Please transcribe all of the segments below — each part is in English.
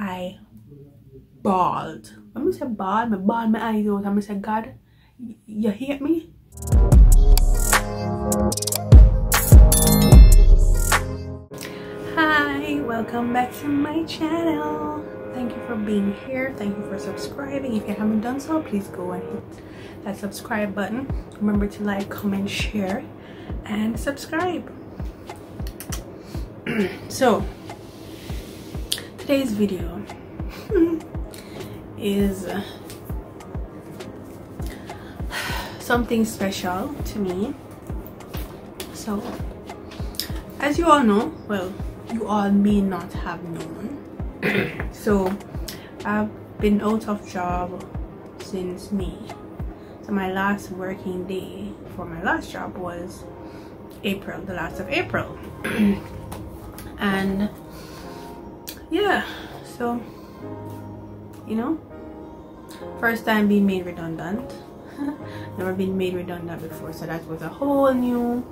I bawled. When I say bawled, I bawled my eyes out and I said, God, you hate me? Hi, welcome back to my channel. Thank you for being here. Thank you for subscribing. If you haven't done so, please go and hit that subscribe button. Remember to like, comment, share, and subscribe. So today's video is something special to me. So as you all know, well, you all may not have known, so I've been out of job since May. So my last working day for my last job was April, the last of April. And yeah, so you know, first time being made redundant. Never been made redundant before, so that was a whole new,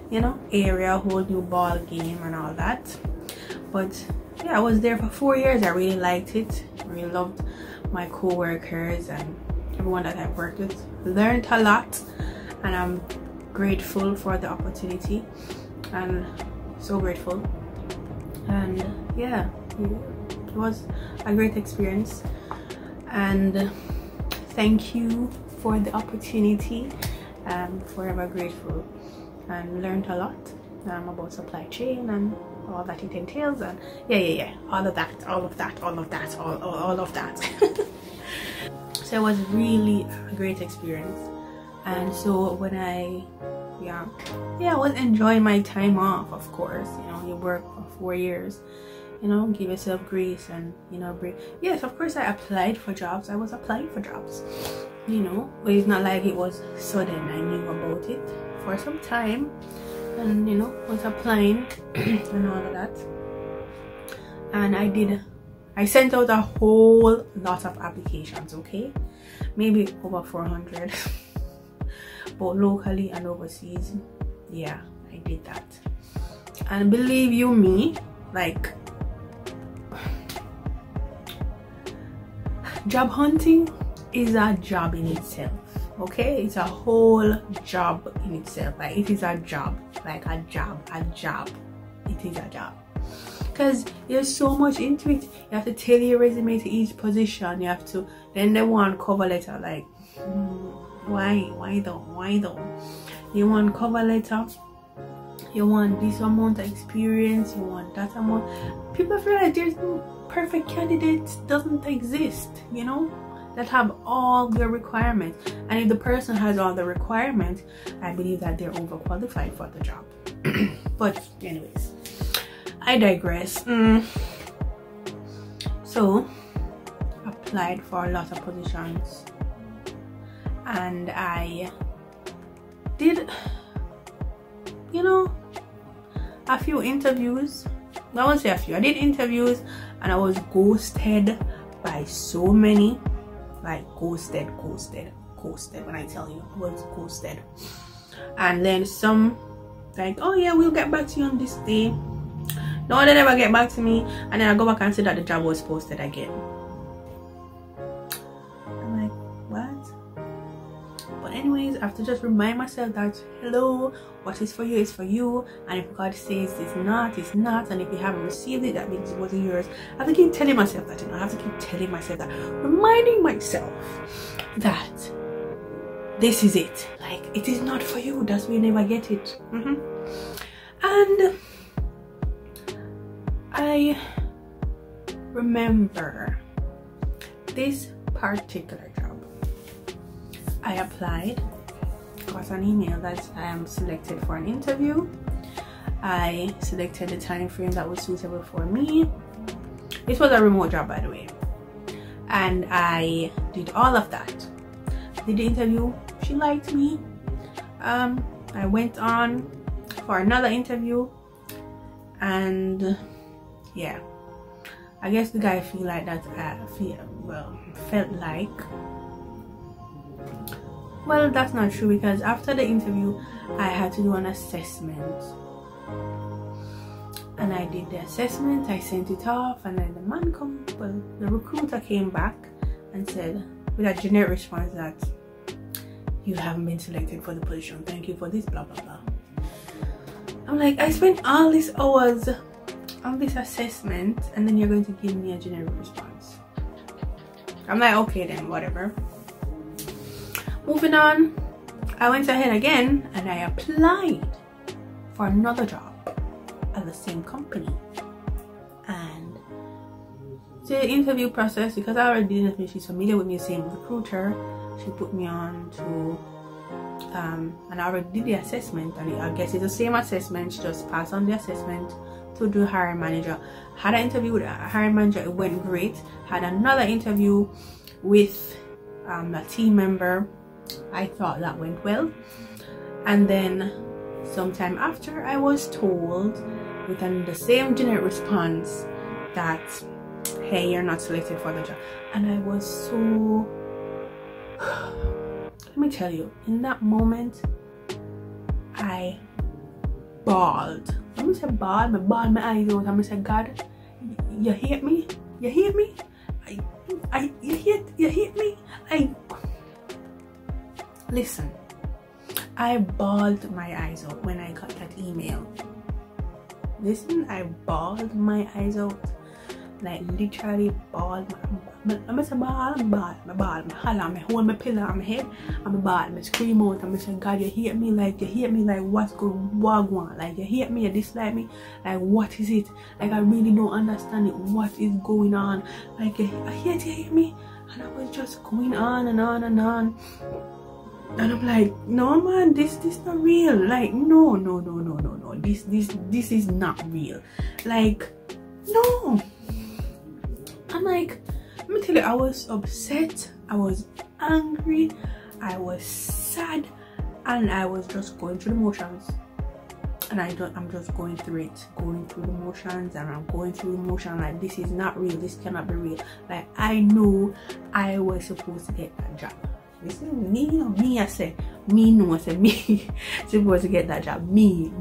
you know, area, a whole new ball game and all that. But yeah, I was there for 4 years. I really liked it. I really loved my co-workers and everyone that I've worked with. Learned a lot, and I'm grateful for the opportunity, and so grateful. And yeah, it was a great experience, and thank you for the opportunity. I'm forever grateful, and learned a lot about supply chain and all that it entails, and yeah, all of that. So it was really a great experience. And so when I was enjoying my time off, of course, you know, you work for 4 years, you know, give yourself grace and, you know, break. Yes, of course I applied for jobs. I was applying for jobs, you know, but it's not like it was sudden. I knew about it for some time, and you know, was applying and all of that. And I sent out a whole lot of applications, okay, maybe over 400, both locally and overseas. Yeah, I did that. And believe you me, like, job hunting is a job in itself, okay? It's a whole job in itself. Like, it is a job, like a job. It is a job, because there's so much into it. You have to tailor your resume to each position. You have to, then they want cover letter, like why though? You want cover letter, you want this amount of experience, you want that amount. People feel like there's no perfect candidates, doesn't exist, you know, that have all the requirements. And if the person has all the requirements, I believe that they're overqualified for the job. But anyways, I digress. So applied for a lot of positions, and I did, you know, a few interviews. I won't say a few, I did interviews, and I was ghosted by so many. Like ghosted. When I tell you, I was ghosted. And then some, like, oh yeah, we'll get back to you on this day. No, they never get back to me, and then I go back and see that the job was posted again. I'm like, what? But anyways, I have to just remind myself that, hello, what is for you is for you, and if God says it's not, it's not. And if you haven't received it, that means it wasn't yours. I have to keep telling myself that, you know, I have to keep telling myself that, reminding myself that this is it. Like, it is not for you, that's why you never get it. And I remember this particular job. I applied, got an email that I am selected for an interview. I selected the time frame that was suitable for me. This was a remote job, by the way, and I did all of that. Did the interview, she liked me. I went on for another interview, and yeah, I guess the guy felt like, well, that's not true, because after the interview I had to do an assessment, and I did the assessment. I sent it off, and then the recruiter came back and said with a generic response that you haven't been selected for the position, thank you for this, blah blah blah. I'm like, I spent all these hours on this assessment and then you're going to give me a generic response. I'm like, okay then, whatever. Moving on, I went ahead again and I applied for another job at the same company. And the interview process, because I already did it, she's familiar with me, the same recruiter, she put me on to and I already did the assessment, and I guess it's the same assessment, she just passed on the assessment to do hiring manager. Had an interview with a hiring manager, it went great. Had another interview with a team member, I thought that went well. And then sometime after, I was told within the same generic response that, hey, you're not selected for the job. And I was so let me tell you, in that moment I bawled. Let me say bawled, I bawled my eyes out and I said, God, you hate me? You hate me? You hate me? Listen, I bawled my eyes out when I got that email. Listen, I bawled my eyes out. Like literally bawled. I'm say ball, I holler, I hold my pillow on my head, I'm a ball, I scream out, and I say, God, you hate me, like what's going on, like you hate me, you dislike me, like what is it, like I really don't understand it, what is going on, like you hate me. And I was just going on and on and on, and I'm like, no man, this not real, like no, this is not real, like no. I'm like, let me tell you, I was upset, I was angry, I was sad, and I was just going through the motions. And I'm just going through it, going through the motions, and I'm going through the motion like, this is not real, this cannot be real. Like, I know I was supposed to get that job. This is me, you know, me, I say, me, no, I say, me, supposed to get that job. Me,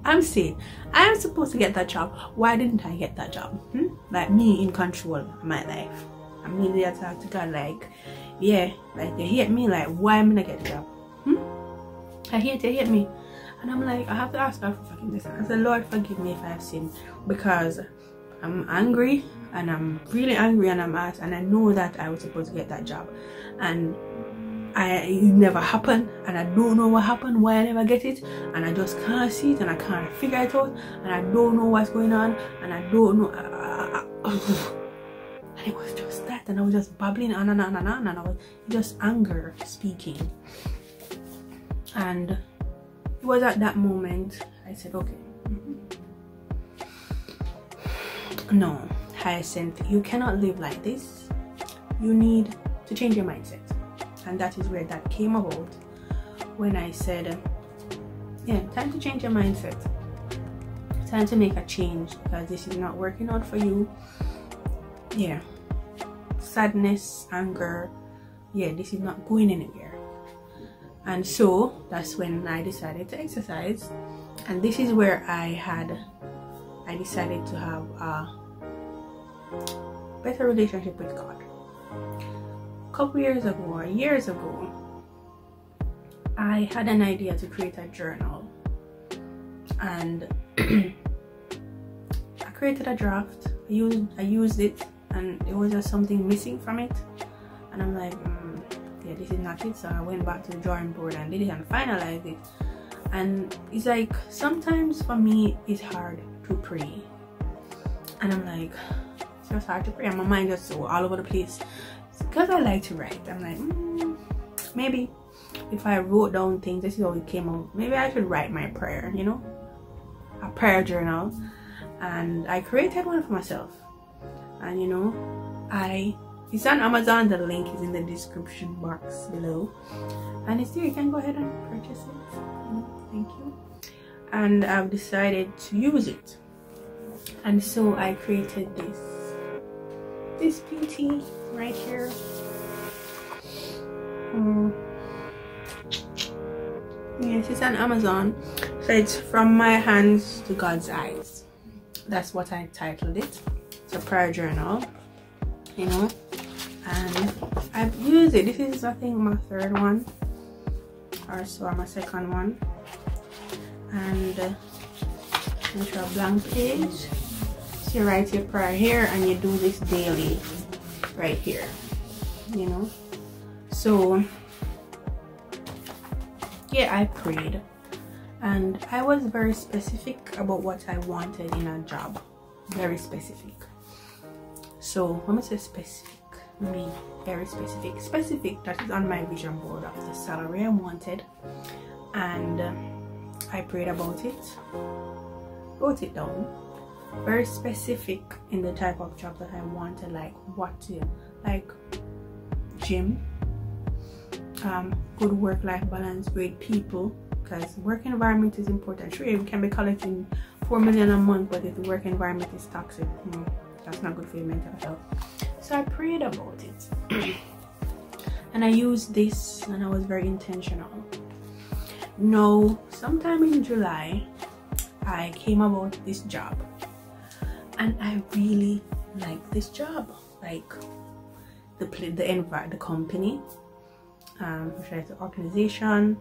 I'm saying, I am supposed to get that job. Why didn't I get that job? Like, me in control of my life. I mean, they talk to God like, yeah, like, you hate me, like, why am I gonna get the job? I hate you, hate me. And I'm like, I have to ask God for forgiveness. I said, Lord, forgive me if I have sinned, because I'm angry, and I'm really angry, and I'm asked, and I know that I was supposed to get that job, and it never happened, and I don't know what happened, why I never get it, and I just can't see it, and I can't figure it out, and I don't know what's going on, and I don't know. And it was just that, and I was just babbling on and on and on, and I was just anger speaking. And it was at that moment I said, okay, no, Hyacinth, you cannot live like this. You need to change your mindset. And that is where that came about, when I said, yeah, time to change your mindset, time to make a change, because this is not working out for you. Yeah, sadness, anger, yeah, this is not going anywhere. And so that's when I decided to exercise, and this is where I decided to have a better relationship with God. Couple years ago, or years ago, I had an idea to create a journal, and I created a draft. I used it, and it was just something missing from it, and I'm like, yeah, this is not it. So I went back to the drawing board and did it and finalized it. And it's like, sometimes for me it's hard to pray, and I'm like, it's just hard to pray, and my mind just so all over the place. Because I like to write, I'm like, maybe if I wrote down things, this is how it came out, maybe I should write my prayer, you know, a prayer journal. And I created one for myself, and you know, it's on Amazon. The link is in the description box below, and it's there. You can go ahead and purchase it. Thank you. And I've decided to use it, and so I created this beauty right here. Yes, it's on Amazon. So it's from my hands to God's eyes. that's what I titled it. It's a prayer journal, you know, and I've used it. This is, I think, my third one or so, or my second one. And into a blank page, so you write your prayer here, and you do this daily right here, you know. So yeah, I prayed, and I was very specific about what I wanted in a job. Very specific. So when I say specific, I mean very specific. Specific, that is on my vision board of the salary I wanted, and I prayed about it, wrote it down, very specific in the type of job that I wanted, like what to, like gym, good work-life balance, great people, because work environment is important. Sure, you can be collecting 4 million a month, but if the work environment is toxic, that's not good for your mental health. So I prayed about it and I used this, and I was very intentional. No, sometime in July, I came about this job, and I really liked this job. Like the company, the organization,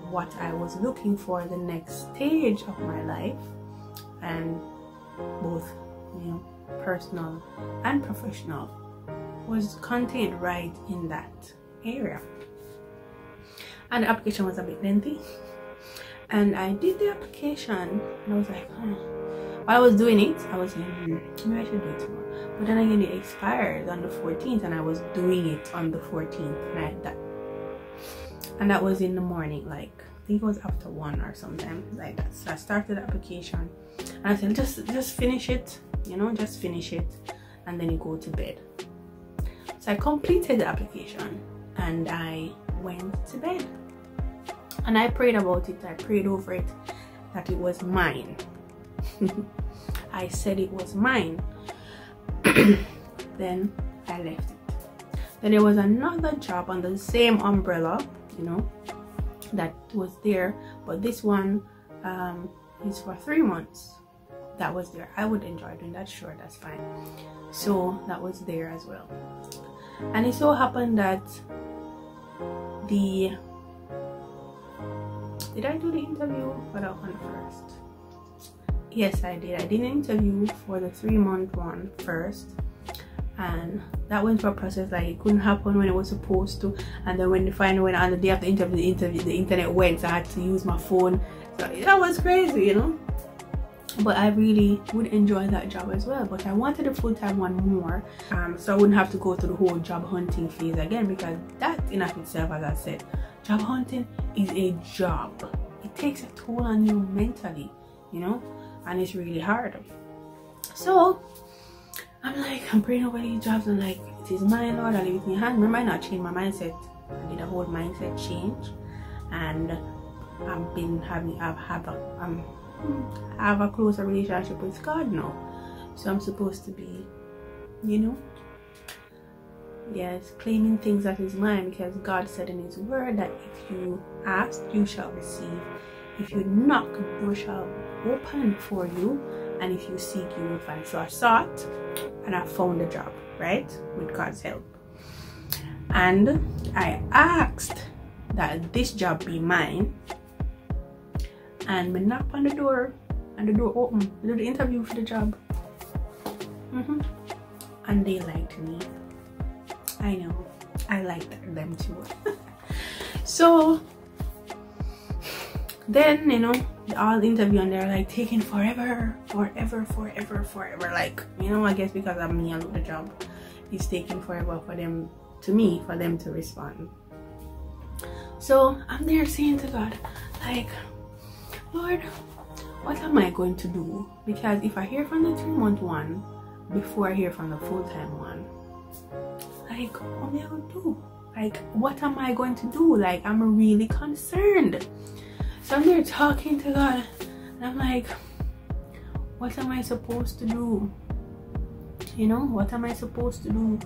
what I was looking for, the next stage of my life, and both, you know, personal and professional, was contained right in that area. And the application was a bit lengthy, and I did the application, and I was like, while I was doing it, I was like, maybe I should do it tomorrow. But then again, it expired on the 14th, and I was doing it on the 14th, and that was in the morning, like I think it was after 1 or something like that. So I started the application, and I said, just finish it, you know, just finish it, and then you go to bed. So I completed the application, and I went to bed, and I prayed about it. I prayed over it, that it was mine. I said it was mine. Then I left it. Then there was another job under the same umbrella, you know, that was there, but this one is for 3 months. That was there. I would enjoy doing that. Sure, that's fine. So that was there as well. And it so happened that did I do the interview for that one first? Yes, I did. I did an interview for the 3-month one first, and that went through a process. Like, it couldn't happen when it was supposed to, and then when the final went on the day of the interview, the internet went, so I had to use my phone. So that was crazy, you know. But I really would enjoy that job as well, but I wanted a full-time one more, so I wouldn't have to go through the whole job hunting phase again, because that in of itself, as I said, job hunting is a job. It takes a toll on you mentally, you know, and it's really hard. So I'm like, I'm praying over these jobs, and like, it is mine, Lord, I leave it in your hands. Remember, I not changed my mindset. I did a whole mindset change, and I have a closer relationship with God now. So I'm supposed to be, you know, yes, claiming things that is mine, because God said in his word that if you ask, you shall receive. If you knock, the door shall open for you, and if you seek, you will find. So I sought, and I found a job, right, with God's help. And I asked that this job be mine, and we knocked on the door, and the door opened. We did the interview for the job, and they liked me. I know, I liked them too. So then, you know, all the interview, and they're like taking forever, like, you know, I guess because of me, I love the job, it's taking forever for them to respond. So I'm there saying to God, like, Lord, what am I going to do? Because if I hear from the 3-month one before I hear from the full-time one, like, what am I going to do? Like, what am I going to do? Like, I'm really concerned. So I'm there talking to God, and I'm like, what am I supposed to do? You know, what am I supposed to do?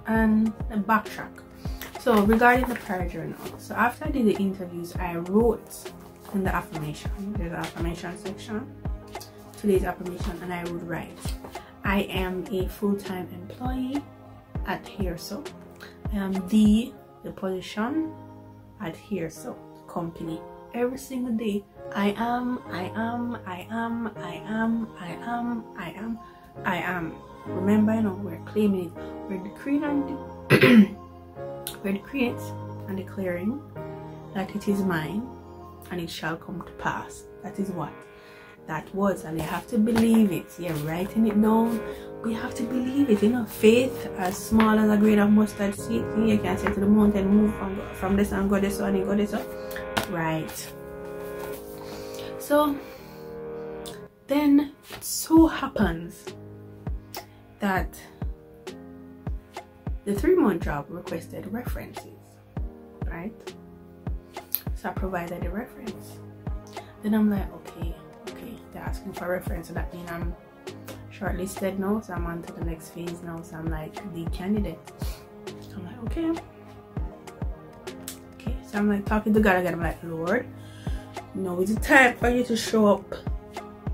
And backtrack. So regarding the prayer journal, so after I did the interviews, I wrote in the affirmation. There's an affirmation section. Today's affirmation, and I would write, I am a full-time employee at Here So. I am the position at Here So company. Every single day, I am. Remember, you know, we're claiming it. We're decreeing and we're decreeing and declaring that it is mine and it shall come to pass. That is what that was, and you have to believe it. You're writing it down. We have to believe it. You know, faith as small as a grain of mustard seed. You can say to the mountain, move from this and go this one and go this one. Right. So then it so happens that the 3-month job requested references, right? So I provided the reference. Then I'm like, okay, they're asking for reference, so that means I'm shortlisted now, so I'm on to the next phase now. So I'm like the candidate. I'm like, okay. So I'm like talking to God again. I'm like, Lord, now is the time for you to show up,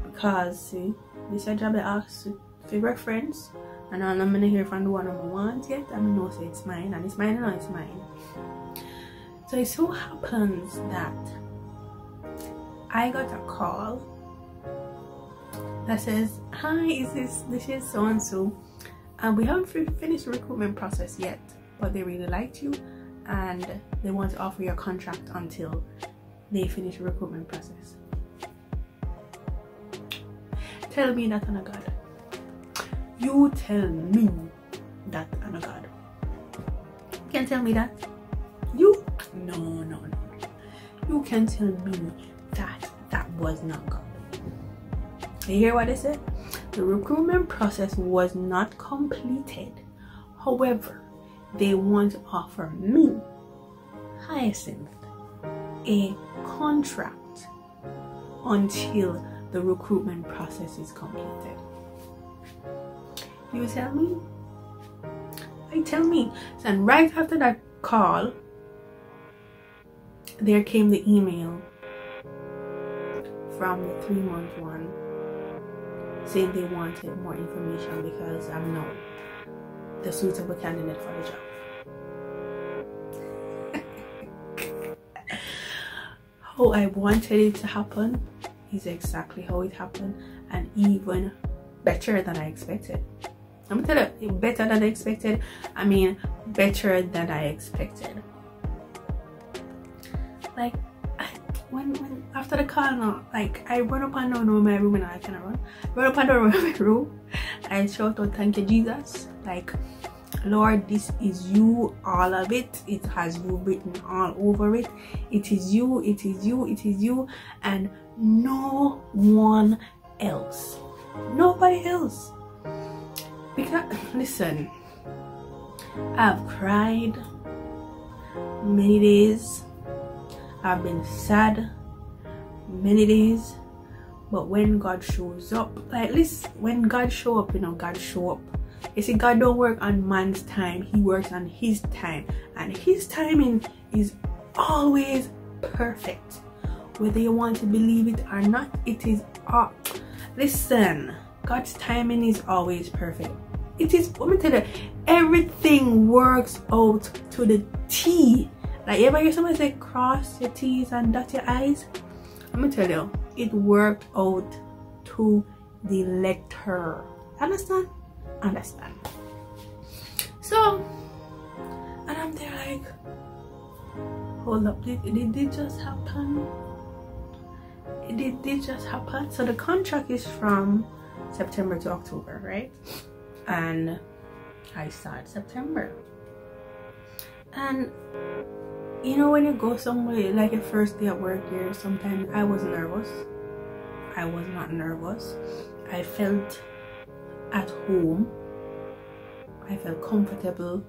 because see, this job they asked for reference, and I'm not gonna hear from the one I want yet. I know say it's mine, and it's mine, and it's mine. So it so happens that I got a call that says, hi, this is so and so, and we haven't finished the recruitment process yet, but they really liked you and they want to offer you a contract until they finish the recruitment process. Tell me that I'm a God. You tell me that I'm a God. You can tell me that. You no. You can tell me that was not God. You hear what I said? The recruitment process was not completed. However, they want to offer me, Hyacinth, a contract until the recruitment process is completed. You tell me? I tell me. So, and right after that call, there came the email from the 3-month one saying they wanted more information because I'm not the suitable candidate for the job. How I wanted it to happen is exactly how it happened, and even better than I expected. I'm gonna tell you, better than I expected. I mean, better than I expected. Like, when after the call now, like I run up and down my room, and I cannot run up and down my room. I shout out, thank you Jesus, like, Lord, this is you, all of it. It has you written all over it. It is you, it is you, it is you, and no one else. Nobody else. Because listen, I've cried many days. I've been sad many days, but when God shows up, like listen, when God show up, you know, God show up. You see, God don't work on man's time, he works on his time, and his timing is always perfect. Whether you want to believe it or not, it is all. Listen, God's timing is always perfect. It is, let me tell you, everything works out to the T. Like, you ever hear somebody say cross your T's and dot your I's? Let me tell you, it worked out to the letter. Understand? Understand. So, and I'm there like, hold up, did it just happen? Did it just happen? So the contract is from September to October, right? And I start September. And you know, when you go somewhere, like your first day at work here, sometimes I was nervous. I was not nervous. I felt at home. I felt comfortable,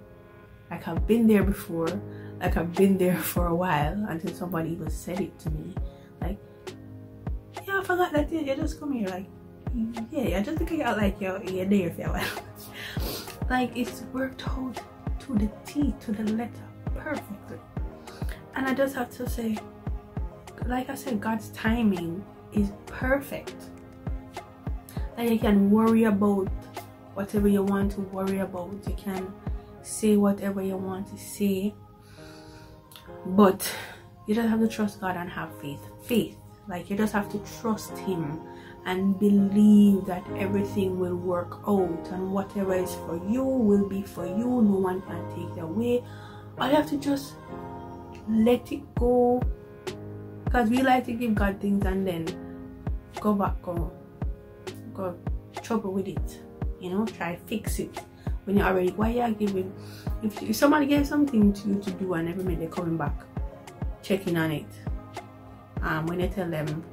like I've been there before, like I've been there for a while, until somebody even said it to me, like, yeah, I forgot that you just come here, like, yeah, I just look at like you're there for a while. Like, it's worked out to the T, to the letter, perfectly. And I just have to say, like I said, God's timing is perfect. That you can worry about whatever you want to worry about. You can say whatever you want to say. But you just have to trust God and have faith. Like, you just have to trust him and believe that everything will work out, and whatever is for you will be for you. No one can take it away. All you have to just let it go, because we like to give God things and then go trouble with it, you know, try fix it when you're already, why you are giving. If somebody gave something to you to do and every minute they're coming back checking on it, when you tell them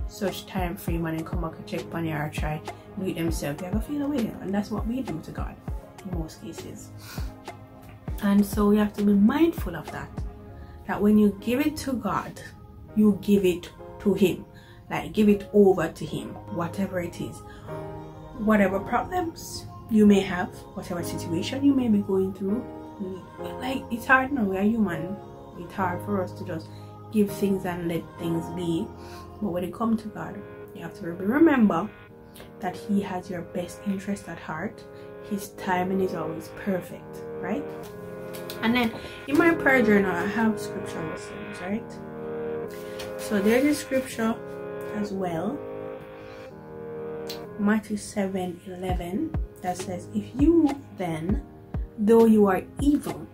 such time frame and then come back and check on it or try do it themselves, they have a feel away. And that's what we do to God in most cases. And so we have to be mindful of that, that when you give it to God, you give it to him. Like, give it over to him, whatever it is, whatever problems you may have, whatever situation you may be going through. Like, it's hard now, we are human. It's hard for us to just give things and let things be. But when it comes to God, you have to remember that he has your best interest at heart. His timing is always perfect, right? And then in my prayer journal, I have scripture lessons, right? So there's a scripture as well, Matthew 7:11, that says, if you then, though you are evil,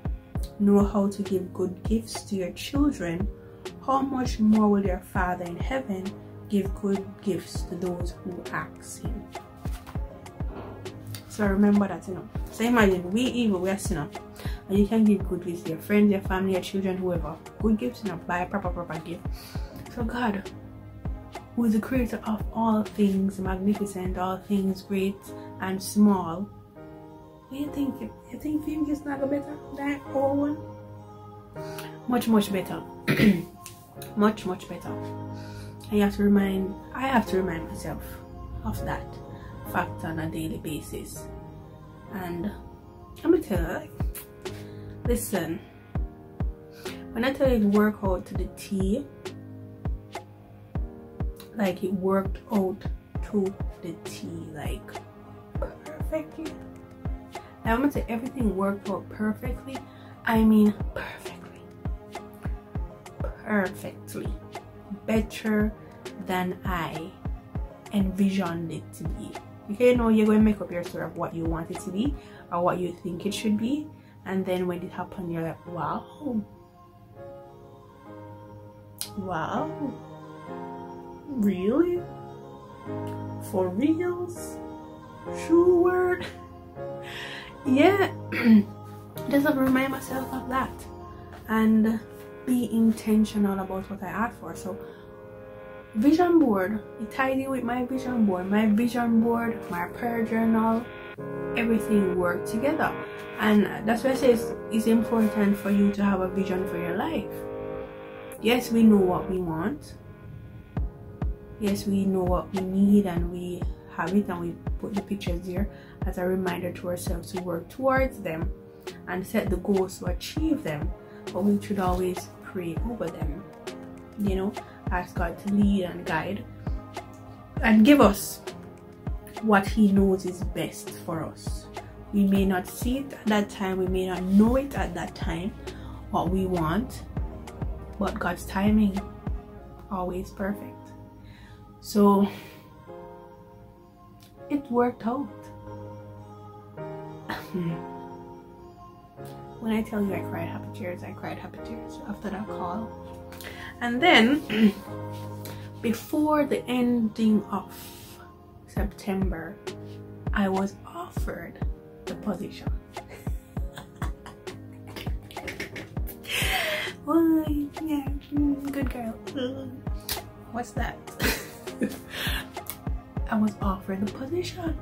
know how to give good gifts to your children, how much more will your Father in heaven give good gifts to those who ask him? So remember that, you know. So imagine, we evil, we are sinner, and you can give good gifts to your friends, your family, your children, whoever. Good gifts, you know, buy a proper gift. So God, who is the creator of all things magnificent, all things great and small, what do you think? You think him gets not better than all one? Much better. much better. And I have to remind myself of that fact on a daily basis. And let me tell you, listen, when I tell you it work out to the T, like, it worked out to the T, like perfectly. Now I'm gonna say everything worked out perfectly. I mean perfectly, better than I envisioned it to be. Okay, you know, you're going to make up your story of what you want it to be or what you think it should be, and then when it happens, you're like, wow, really, for reals, true word. Yeah. Just have to remind myself of that and be intentional about what I ask for. So vision board, it ties in with my vision board. My vision board, my prayer journal, everything work together. And that's why I say it's important for you to have a vision for your life. Yes, we know what we want. Yes, we know what we need, and we have it, and we put the pictures there as a reminder to ourselves to work towards them and set the goals to achieve them. But we should always pray over them, you know, ask God to lead and guide and give us what he knows is best for us. We may not see it at that time, we may not know it at that time what we want, but God's timing always perfect. So it worked out. When I tell you I cried happy tears, I cried happy tears after that call. And then before the ending of September, I was offered the position. Oh, yeah, good girl. What's that? I was offered the position,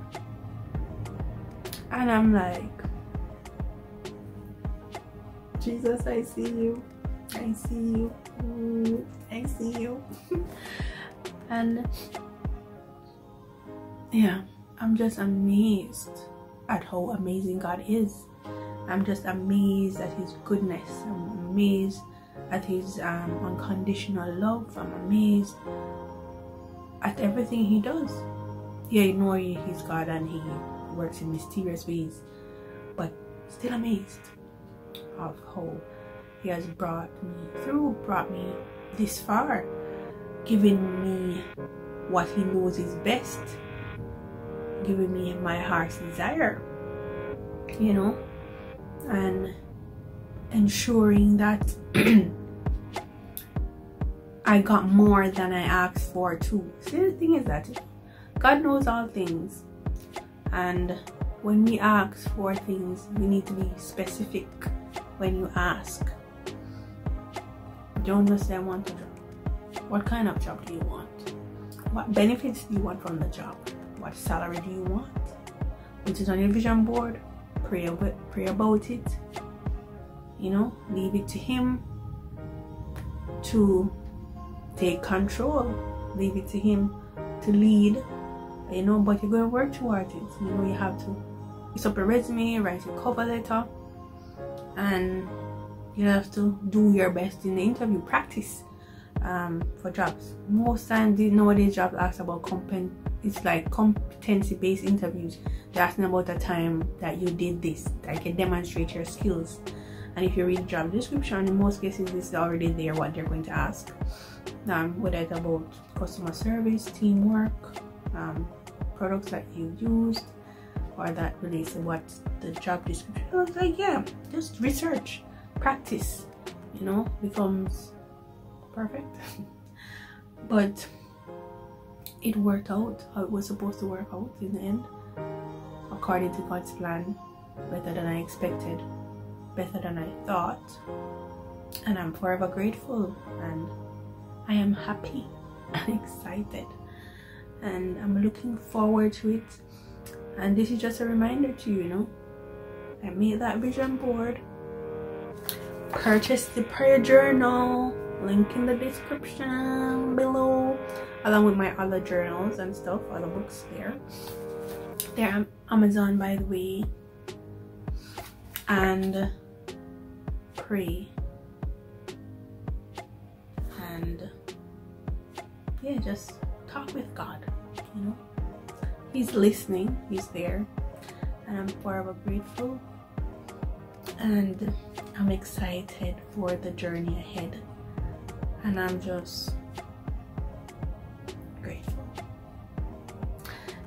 and I'm like, Jesus, I see you, I see you, I see you. And yeah, I'm just amazed at how amazing God is. I'm just amazed at his goodness. I'm amazed at his unconditional love. I'm amazed at everything he does. Yeah, you know he's God and he works in mysterious ways, but still amazed of how he has brought me this far, giving me what he knows is best, giving me my heart's desire, you know, and ensuring that I got more than I asked for too. See, the thing is that God knows all things, and when we ask for things, we need to be specific when you ask. Don't just say I want a job. What kind of job do you want? What benefits do you want from the job? What salary do you want? Put it on your vision board. Pray about it. You know, leave it to him to take control. Leave it to him to lead. You know, but you're going to work towards it. You know, you have to pick up a resume, write a cover letter, and you have to do your best in the interview. Practice for jobs. Most times nowadays jobs ask about it's like competency-based interviews. They're asking about a time that you did this, that can demonstrate your skills. And if you read job description, in most cases it's already there what they're going to ask. Whether it's about customer service, teamwork, products that you used, or that relates to what the job description. I was like, yeah, just research, practice, you know, becomes perfect. But it worked out how it was supposed to work out in the end, according to God's plan, better than I expected, better than I thought, and I'm forever grateful, and I am happy and excited, and I'm looking forward to it. And this is just a reminder to you, you know, I made that vision board, purchase the prayer journal, link in the description below, along with my other journals and stuff, other books there. They're on Amazon, by the way. And pray, and yeah, just talk with God, you know. He's listening, he's there, and I'm forever grateful, and I'm excited for the journey ahead, and I'm just grateful.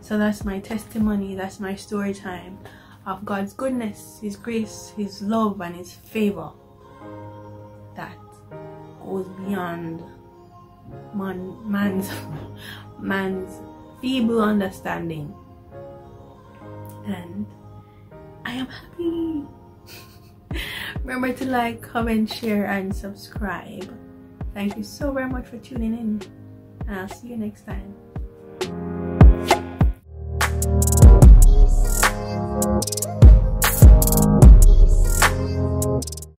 So that's my testimony, that's my story time of God's goodness, his grace, his love, and his favor that goes beyond man's feeble understanding. And I am happy. Remember to like, comment, share, and subscribe. Thank you so very much for tuning in, and I'll see you next time.